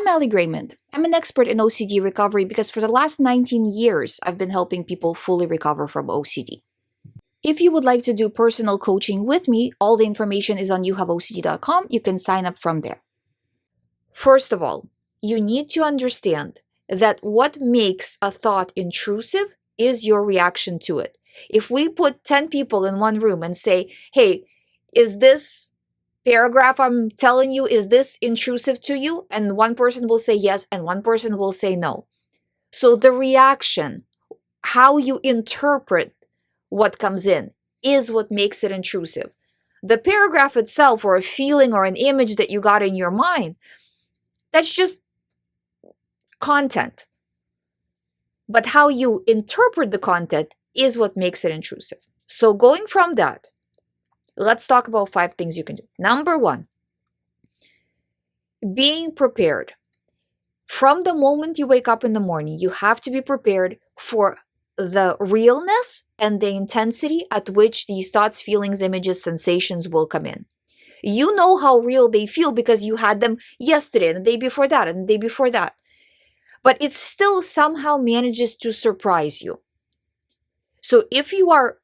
I'm GREYMOND. I'm an expert in OCD recovery because for the last 19 years, I've been helping people fully recover from OCD. If you would like to do personal coaching with me, all the information is on youhaveocd.com. You can sign up from there. First of all, you need to understand that what makes a thought intrusive is your reaction to it. If we put 10 people in one room and say, hey, is this paragraph I'm telling you, is this intrusive to you? And one person will say yes, and one person will say no. So the reaction, how you interpret what comes in, is what makes it intrusive. The paragraph itself, or a feeling or an image that you got in your mind, that's just content. But how you interpret the content is what makes it intrusive. So going from that, let's talk about 5 things you can do. Number 1, being prepared. From the moment you wake up in the morning, you have to be prepared for the realness and the intensity at which these thoughts, feelings, images, sensations will come in. You know how real they feel because you had them yesterday and the day before that and the day before that. But it still somehow manages to surprise you. So if you are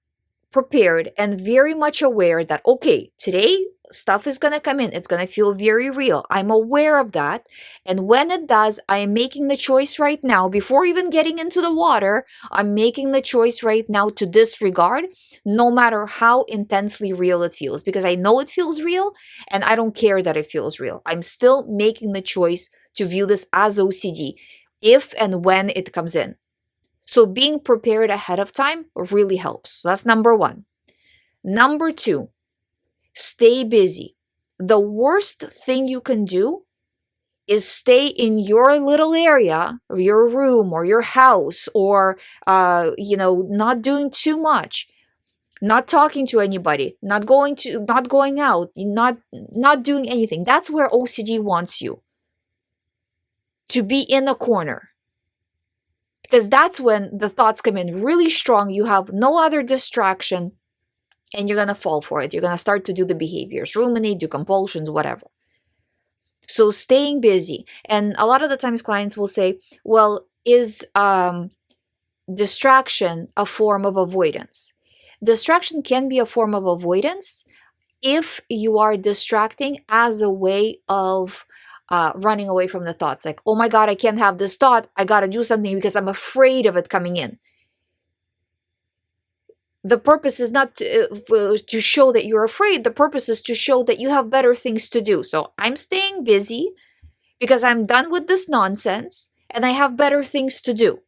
prepared and very much aware that, okay, today stuff is going to come in, it's going to feel very real. I'm aware of that. And when it does, I am making the choice right now, before even getting into the water, I'm making the choice right now to disregard, no matter how intensely real it feels, because I know it feels real and I don't care that it feels real. I'm still making the choice to view this as OCD if and when it comes in. So being prepared ahead of time really helps. So that's number 1. Number 2, stay busy. The worst thing you can do is stay in your little area, or your room, or your house, or not doing too much, not talking to anybody, not going out, not doing anything. That's where OCD wants you to be, in a corner. Because that's when the thoughts come in really strong. You have no other distraction and you're going to fall for it. You're going to start to do the behaviors, ruminate, do compulsions, whatever. So staying busy. And a lot of the times clients will say, well, is distraction a form of avoidance? Distraction can be a form of avoidance if you are distracting as a way of running away from the thoughts. Like, oh my God, I can't have this thought. I got to do something because I'm afraid of it coming in. The purpose is not to show that you're afraid. The purpose is to show that you have better things to do. So I'm staying busy because I'm done with this nonsense and I have better things to do.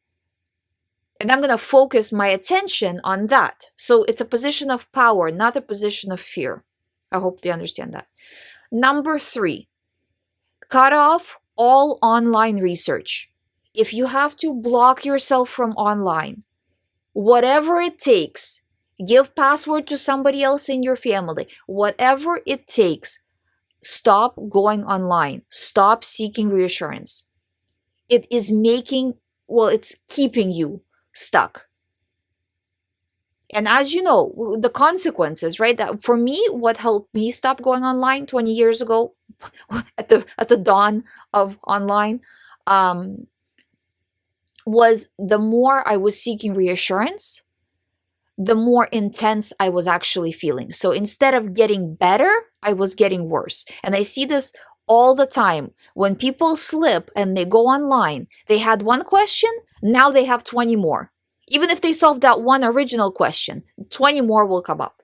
And I'm going to focus my attention on that. So it's a position of power, not a position of fear. I hope you understand that. Number 3, cut off all online research. If you have to block yourself from online, whatever it takes, give password to somebody else in your family, whatever it takes, stop going online. Stop seeking reassurance. It is it's keeping you stuck. And as you know, the consequences, right? That for me, what helped me stop going online 20 years ago, at the dawn of online, was the more I was seeking reassurance, the more intense I was actually feeling. So instead of getting better, I was getting worse. And I see this all the time. When people slip and they go online, they had one question, now they have 20 more. Even if they solve that one original question, 20 more will come up.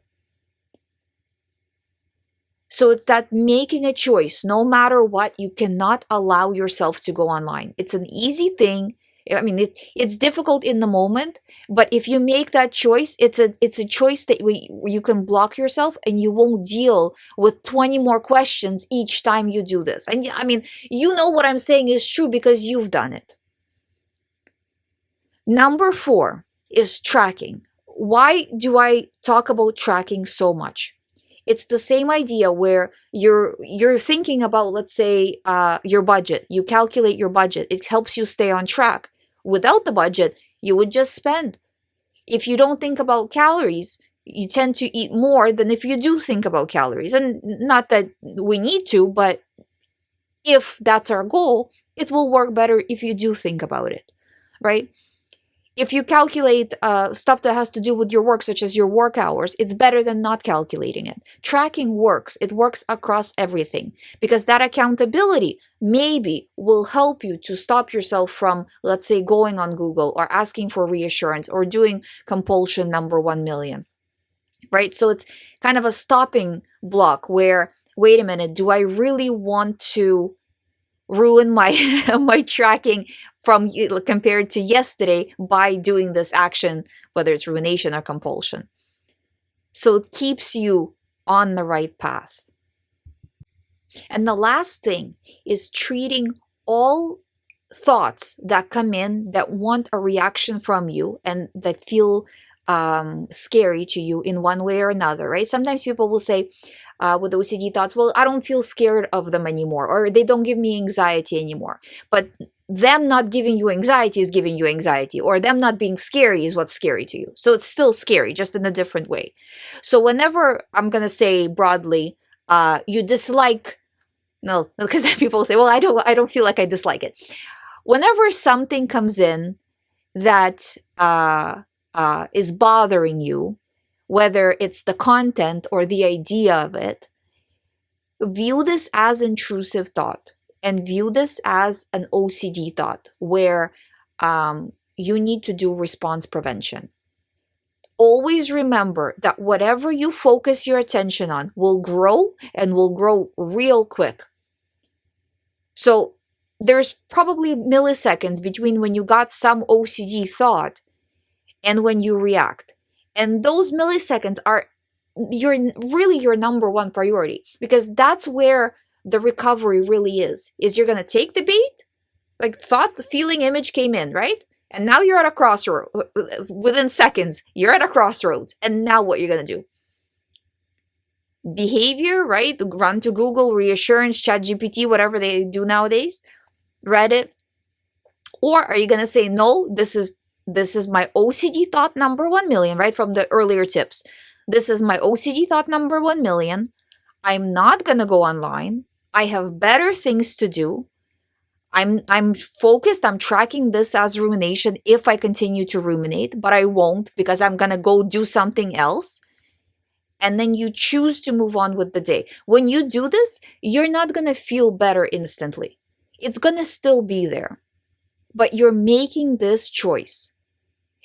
So it's that making a choice. No matter what, you cannot allow yourself to go online. It's an easy thing. I mean, it's difficult in the moment, but if you make that choice, it's a choice that you can block yourself and you won't deal with 20 more questions each time you do this. And I mean, you know what I'm saying is true because you've done it. Number 4 is tracking. Why do I talk about tracking so much? It's the same idea where you're thinking about, let's say, your budget. You calculate your budget. It helps you stay on track. Without the budget, you would just spend. If you don't think about calories, you tend to eat more than if you do think about calories. And not that we need to, but if that's our goal, it will work better if you do think about it, right? If you calculate stuff that has to do with your work, such as your work hours, it's better than not calculating it. Tracking works. It works across everything because that accountability maybe will help you to stop yourself from, let's say, going on Google or asking for reassurance or doing compulsion number 1 million, right? So it's kind of a stopping block where, wait a minute, do I really want to ruin my my tracking from compared to yesterday by doing this action, whether it's rumination or compulsion? So it keeps you on the right path. And the last thing is treating all thoughts that come in that want a reaction from you and that feel scary to you in one way or another, right? Sometimes people will say with OCD thoughts, well, I don't feel scared of them anymore, or they don't give me anxiety anymore. But them not giving you anxiety is giving you anxiety, or them not being scary is what's scary to you. So it's still scary, just in a different way. So whenever, I'm going to say broadly, you dislike, no, because people say, well, I don't feel like I dislike it. Whenever something comes in that is bothering you, whether it's the content or the idea of it, view this as intrusive thought and view this as an OCD thought where you need to do response prevention. Always remember that whatever you focus your attention on will grow and will grow real quick. So there's probably milliseconds between when you got some OCD thought and when you react. And those milliseconds are really your number one priority, because that's where the recovery really is you're going to take the bait, like thought, the feeling, image came in, right? And now you're at a crossroad. Within seconds, you're at a crossroads. And now what you're going to do? Behavior, right? Run to Google, reassurance, ChatGPT, whatever they do nowadays, Reddit. Or are you going to say, no, this is my OCD thought number 1 million, right? From the earlier tips. This is my OCD thought number 1 million. I'm not going to go online. I have better things to do. I'm focused. I'm tracking this as rumination if I continue to ruminate, but I won't because I'm going to go do something else. And then you choose to move on with the day. When you do this, you're not going to feel better instantly. It's going to still be there, but you're making this choice.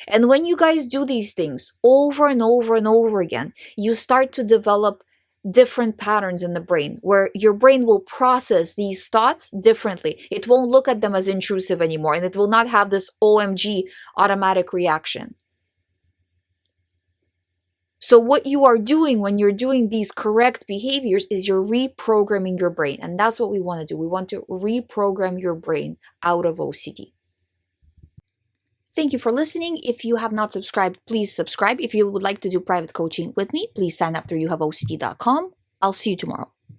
And when you guys do these things over and over and over again, you start to develop different patterns in the brain where your brain will process these thoughts differently. It won't look at them as intrusive anymore, and it will not have this OMG automatic reaction. So what you are doing when you're doing these correct behaviors is you're reprogramming your brain. And that's what we want to do. We want to reprogram your brain out of OCD. Thank you for listening. If you have not subscribed, please subscribe. If you would like to do private coaching with me, please sign up through youhaveocd.com. I'll see you tomorrow.